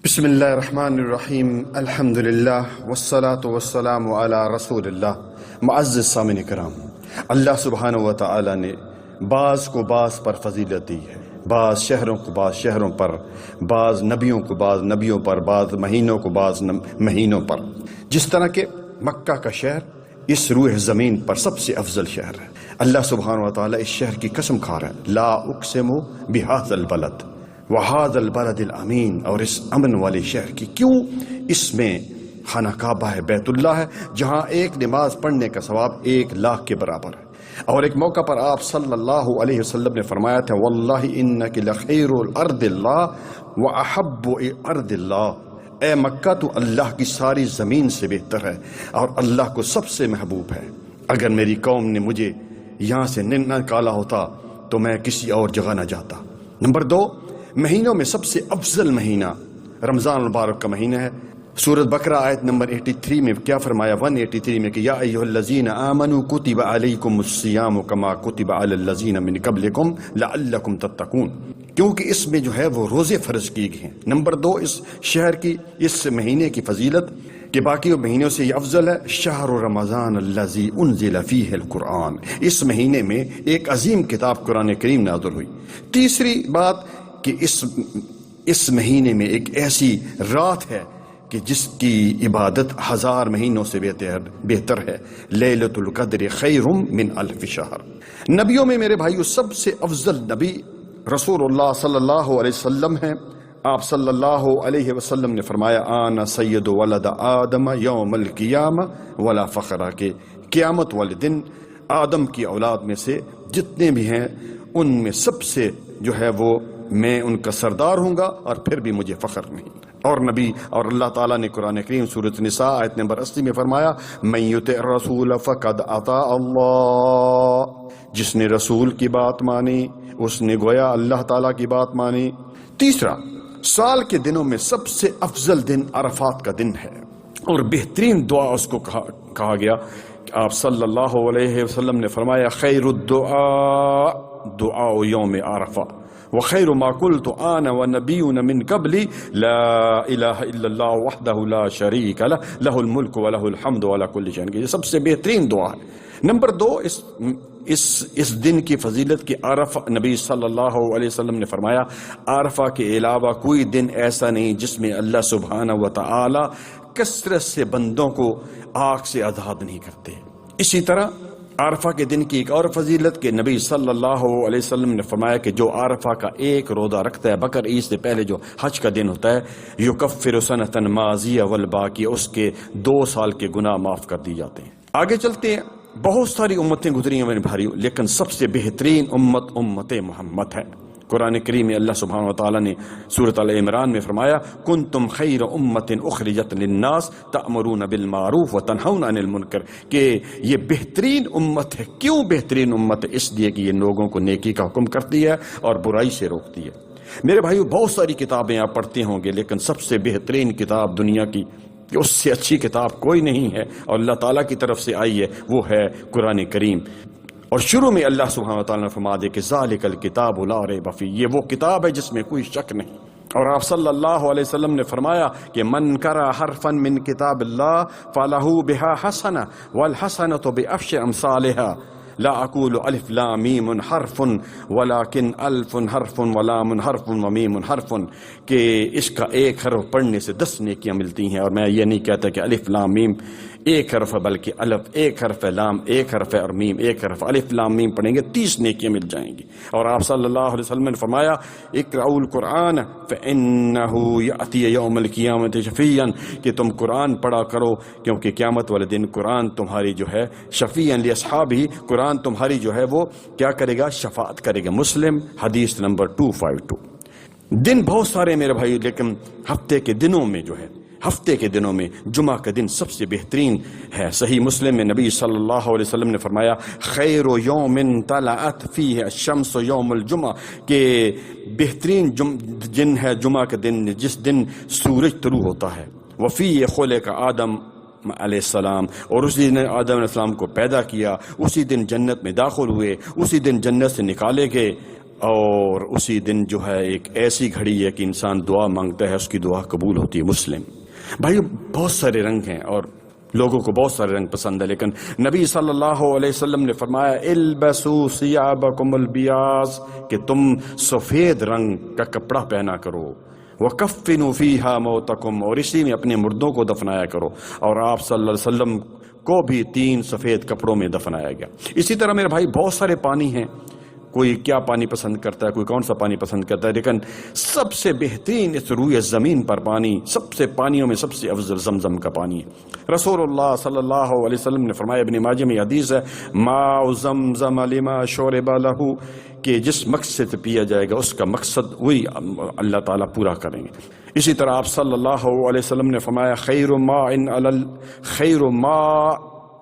بسم اللہ الرحمن الرحیم الحمد للہ والصلاة والسلام علی رسول اللہ۔ معزز سامعین کرام، اللہ سبحانہ و تعالی نے بعض کو بعض پر فضیلت دی ہے، بعض شہروں کو بعض شہروں پر، بعض نبیوں کو بعض نبیوں پر، بعض مہینوں کو بعض مہینوں پر۔ جس طرح کہ مکہ کا شہر اس روح زمین پر سب سے افضل شہر ہے، اللہ سبحانہ و تعالی اس شہر کی قسم کھا رہا ہے، لا اقسم بہذا البلد وہذا البلد الامین، اور اس امن والے شہر کی۔ کیوں؟ اس میں خانہ کعبہ ہے، بیت اللہ ہے، جہاں ایک نماز پڑھنے کا ثواب 1,00,000 کے برابر ہے۔ اور ایک موقع پر آپ صلی اللہ علیہ وسلم نے فرمایا تھا، واللہ انک لخیر الارض اللہ واحب ارض اللہ، اے مکہ تو اللہ کی ساری زمین سے بہتر ہے اور اللہ کو سب سے محبوب ہے۔ اگر میری قوم نے مجھے یہاں سے نہ نکالا ہوتا تو میں کسی اور جگہ نہ جاتا۔ نمبر 2، مہینوں میں سب سے افضل مہینہ رمضان المبارک کا مہینہ ہے۔ سورۃ بقرہ آیت نمبر 83 میں کیا فرمایا؟ 183 میں کہ یا ایھا الذین آمنوا کتب علیکم الصیام کما کتب علی الذین من قبلکم لعلکم تتقون، کیونکہ اس میں جو ہے وہ روزے فرض کیے گئے ہیں۔ نمبر 2، اس شہر کی، اس مہینے کی فضیلت کہ باقی مہینوں سے یہ افضل ہے۔ شہر رمضان الذی انزل فیہ القرآن، اس مہینے میں ایک عظیم کتاب قرآن کریم نازل ہوئی۔ تیسری بات کہ اس مہینے میں ایک ایسی رات ہے کہ جس کی عبادت 1000 مہینوں سے بہتر ہے۔ لیلۃ القدر خیر من الف شہر۔ نبیوں میں میرے بھائیو سب سے افضل نبی رسول اللہ صلی اللہ علیہ وسلم ہیں۔ آپ صلی اللہ علیہ وسلم نے فرمایا، آنا سید ولد آدم یوم القیامہ ولا فخر، کہ قیامت والے دن آدم کی اولاد میں سے جتنے بھی ہیں ان میں سب سے جو ہے وہ میں ان کا سردار ہوں گا، اور پھر بھی مجھے فخر نہیں۔ اور نبی اور اللہ تعالیٰ نے قرآن کریم سورۃ نساء آیت نمبر 80 میں فرمایا، من یطع الرسول فقد اطاع اللہ، جس نے رسول کی بات مانی اس نے گویا اللہ تعالیٰ کی بات مانی۔ تیسرا، سال کے دنوں میں سب سے افضل دن عرفات کا دن ہے، اور بہترین دعا اس کو کہا گیا کہ آپ صلی اللہ علیہ وسلم نے فرمایا، خیر الدعاء دعاء یوم عرفہ وخیر ما قلت انا ونبیون من قبلی لا الہ الا اللہ وحدہ لا شریک لہ لہ الملک ولہ الحمد وعلی کل شیء قدیر، یہ سب سے بہترین دعا ہے۔ نمبر 2، اس دن کی فضیلت کی عرفہ، نبی صلی اللہ علیہ وسلم نے فرمایا، عرفہ کے علاوہ کوئی دن ایسا نہیں جس میں اللہ سبحانہ و تعالی کثرت سے بندوں کو آگ سے آزاد نہیں کرتے۔ اسی طرح عرفہ کے دن کی ایک اور فضیلت کہ نبی صلی اللہ علیہ وسلم نے فرمایا کہ جو عرفہ کا ایک روزہ رکھتا ہے بقر عید سے پہلے جو حج کا دن ہوتا ہے، یکفر سنۃ ماضیہ والباقی، اس کے 2 سال کے گناہ معاف کر دی جاتے ہیں۔ آگے چلتے ہیں، بہت ساری امتیں گزری ہیں میرے بھائیو، لیکن سب سے بہترین امت محمد ہے۔ قرآن کریم میں اللہ سبحانہ وتعالی نے سورۃ آل عمران میں فرمایا، کنتم خیر امت اخرجت للناس تأمرون بالمعروف وتنہون عن المنکر، کہ یہ بہترین امت ہے۔ کیوں بہترین امت ہے؟ اس لیے کہ یہ لوگوں کو نیکی کا حکم کرتی ہے اور برائی سے روکتی ہے۔ میرے بھائیو، بہت ساری کتابیں آپ پڑھتے ہوں گے، لیکن سب سے بہترین کتاب دنیا کی، کہ اس سے اچھی کتاب کوئی نہیں ہے اور اللہ تعالیٰ کی طرف سے آئی ہے، وہ ہے قرآن کریم۔ اور شروع میں اللہ سبحانہ وتعالی نے فرما دے کہ ذالک الکتاب لا ریب فیہ، یہ وہ کتاب ہے جس میں کوئی شک نہیں۔ اور آپ صلی اللہ علیہ وسلم نے فرمایا کہ من قرأ حرفا من کتاب اللہ فلہ بہا حسنہ والحسنۃ بعشر امثالہا، لا اقول الف لام میم حرف ولکن الف حرف ولام حرف ومیم حرف، کہ اس کا ایک حرف پڑھنے سے 10 نیکیاں ملتی ہیں، اور میں یہ نہیں کہتا کہ الف لام میم ایک حرف ہے، بلکہ الف ایک حرف ہے، لام ایک حرف ہے، اور میم ایک حرف۔ الف لام میم پڑھیں گے 30 نیکیاں مل جائیں گی۔ اور آپ صلی اللہ علیہ وسلم نے فرمایا، اقرؤوا القرآن فإنہ یأتی یوم القیامۃ شفیعا، کہ تم قرآن پڑھا کرو کیونکہ قیامت والے دن قرآن تمہاری جو ہے شفیعا لاصحابہ، قرآن تمہاری جو ہے وہ کیا کرے گا؟ شفاعت کرے گا۔ مسلم حدیث نمبر 252۔ دن بہت سارے میرے بھائی، لیکن ہفتے کے دنوں میں جو ہے، ہفتے کے دنوں میں جمعہ کا دن سب سے بہترین ہے۔ صحیح مسلم میں نبی صلی اللہ علیہ وسلم نے فرمایا، خیر یوم طلعت فیہ الشمس یوم الجمعہ، کہ بہترین دن ہے جمعہ کا دن جس دن سورج طلوع ہوتا ہے۔ وفیہ خلق آدم علیہ السلام، اور اسی دن آدم علیہ السلام کو پیدا کیا، اسی دن جنت میں داخل ہوئے، اسی دن جنت سے نکالے گئے، اور اسی دن جو ہے ایک ایسی گھڑی ہے کہ انسان دعا مانگتا ہے اس کی دعا قبول ہوتی ہے۔ مسلم بھائی بہت سارے رنگ ہیں اور لوگوں کو بہت سارے رنگ پسند ہے، لیکن نبی صلی اللہ علیہ وسلم نے فرمایا البسوا ثیابکم البیاض، کہ تم سفید رنگ کا کپڑا پہنا کرو، وَكَفِّنُوا فِيهَا مَوْتَكُمْ، اور اسی میں اپنے مردوں کو دفنایا کرو، اور آپ صلی اللہ علیہ وسلم کو بھی 3 سفید کپڑوں میں دفنایا گیا۔ اسی طرح میرے بھائی بہت سارے پانی ہیں، کوئی کیا پانی پسند کرتا ہے، کوئی کون سا پانی پسند کرتا ہے، لیکن سب سے بہترین اس روئے زمین پر پانی، سب سے پانیوں میں سب سے افضل زمزم کا پانی ہے۔ رسول اللہ صلی اللہ علیہ وسلم نے فرمایا، ابن ماجہ میں حدیث ہے، ماء زمزم لما شرب لہ، کہ جس مقصد سے پیا جائے گا اس کا مقصد وہی اللہ تعالیٰ پورا کریں گے۔ اسی طرح آپ صلی اللہ علیہ وسلم نے فرمایا، خیر ماء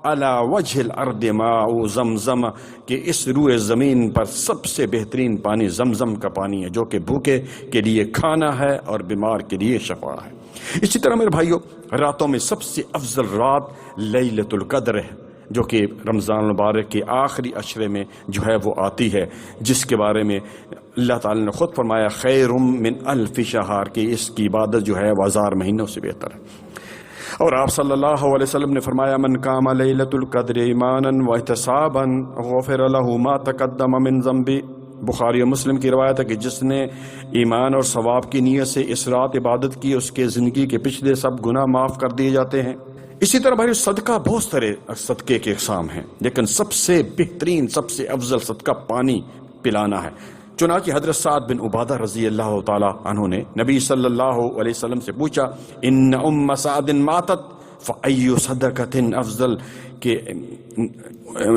علی وجہ الارض ماء زمزم، کہ اس روئے زمین پر سب سے بہترین پانی زمزم کا پانی ہے، جو کہ بھوکے کے لیے کھانا ہے اور بیمار کے لیے شفا ہے۔ اسی طرح میرے بھائیو، راتوں میں سب سے افضل رات لیلۃ القدر ہے، جو کہ رمضان المبارک کے آخری عشرے میں جو ہے وہ آتی ہے، جس کے بارے میں اللہ تعالیٰ نے خود فرمایا خیر من الف شہر، کہ اس کی عبادت جو ہے وہ 1000 مہینوں سے بہتر ہے۔ اور آپ صلی اللہ علیہ وسلم نے فرمایا، من قام لیلۃ القدر ایمانا واحتسابا غفر له ما تقدم من ذنبه، بخاری و مسلم کی روایت ہے کہ جس نے ایمان اور ثواب کی نیت سے اس رات عبادت کی، اس کے زندگی کے پچھلے سب گناہ معاف کر دیے جاتے ہیں۔ اسی طرح بھائی صدقہ بہت سارے صدقے کے اقسام ہیں، لیکن سب سے بہترین سب سے افضل صدقہ پانی پلانا ہے۔ چنانچہ حضرت سعد بن عبادہ رضی اللہ تعالی عنہ نے نبی صلی اللہ علیہ وسلم سے پوچھا، ان ام سعد ماتت فأی صدقۃ افضل، کہ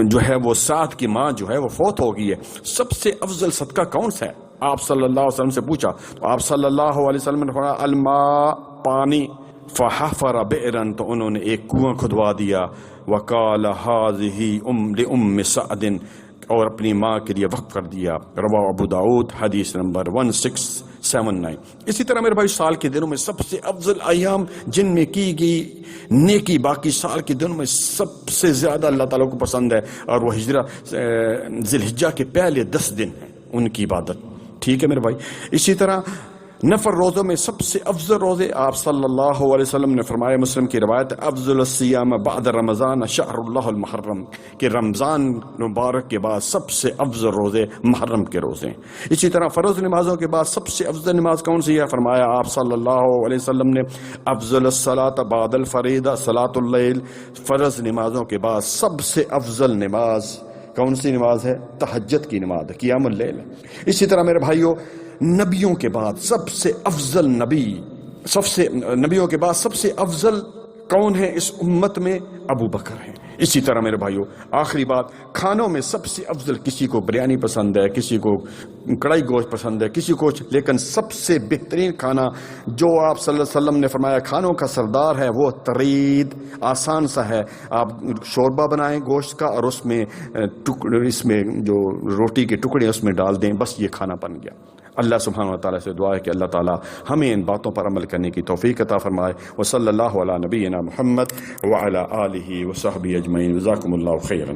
جو ہے وہ سعد کی ماں جو ہے وہ فوت ہو گئی ہے، سب سے افضل صدقہ کون سا ہے؟ آپ صلی اللہ علیہ وسلم سے پوچھا تو آپ صلی اللہ علیہ وسلم نے فرمایا الماء، پانی، فحفر بئرا، تو انہوں نے ایک کنواں کھدوا دیا، وقال هذه لأم سعد، اور اپنی ماں کے لیے وقف کر دیا۔ رواہ ابو داؤد، حدیث نمبر 1679۔ اسی طرح میرے بھائی سال کے دنوں میں سب سے افضل ایام جن میں کی گئی نیکی باقی سال کے دنوں میں سب سے زیادہ اللہ تعالیٰ کو پسند ہے، اور وہ ذی الحجہ کے پہلے 10 دن ہیں ان کی عبادت، ٹھیک ہے میرے بھائی۔ اسی طرح نفل روزوں میں سب سے افضل روزے آپ صلی اللہ علیہ وسلم نے فرمایا، مسلم کی روایت، افضل الصیام بعد رمضان شہر اللہ المحرم، کہ رمضان مبارک کے بعد سب سے افضل روزے محرم کے روزے ہیں۔ اسی طرح فرض نمازوں کے بعد سب سے افضل نماز کون سی ہے؟ فرمایا آپ صلی اللہ علیہ وسلم نے، افضل الصلاۃ بعد الفریضہ صلاۃ اللیل، فرض نمازوں کے بعد سب سے افضل نماز کون سی نماز ہے؟ تہجد کی نماز، قیام اللیل۔ اسی طرح میرے بھائیوں، نبیوں کے بعد سب سے افضل نبیوں کے بعد سب سے افضل کون ہے اس امت میں؟ ابو بکر ہیں۔ اسی طرح میرے بھائیوں، آخری بات، کھانوں میں سب سے افضل، کسی کو بریانی پسند ہے، کسی کو کڑھائی گوشت پسند ہے، کسی کو، لیکن سب سے بہترین کھانا جو آپ صلی اللہ علیہ وسلم نے فرمایا کھانوں کا سردار ہے، وہ ترید، آسان سا ہے۔ آپ شوربہ بنائیں گوشت کا اور اس میں جو روٹی کے ٹکڑے اس میں ڈال دیں، بس یہ کھانا بن گیا۔ اللہ سبحانہ و تعالیٰ سے دعا ہے کہ اللہ تعالیٰ ہمیں ان باتوں پر عمل کرنے کی توفیق عطا فرمائے۔ وصلی اللہ علی نبینا محمد وعلی آلہ وصحبہ اجمعین، جزاکم اللہ خیرا۔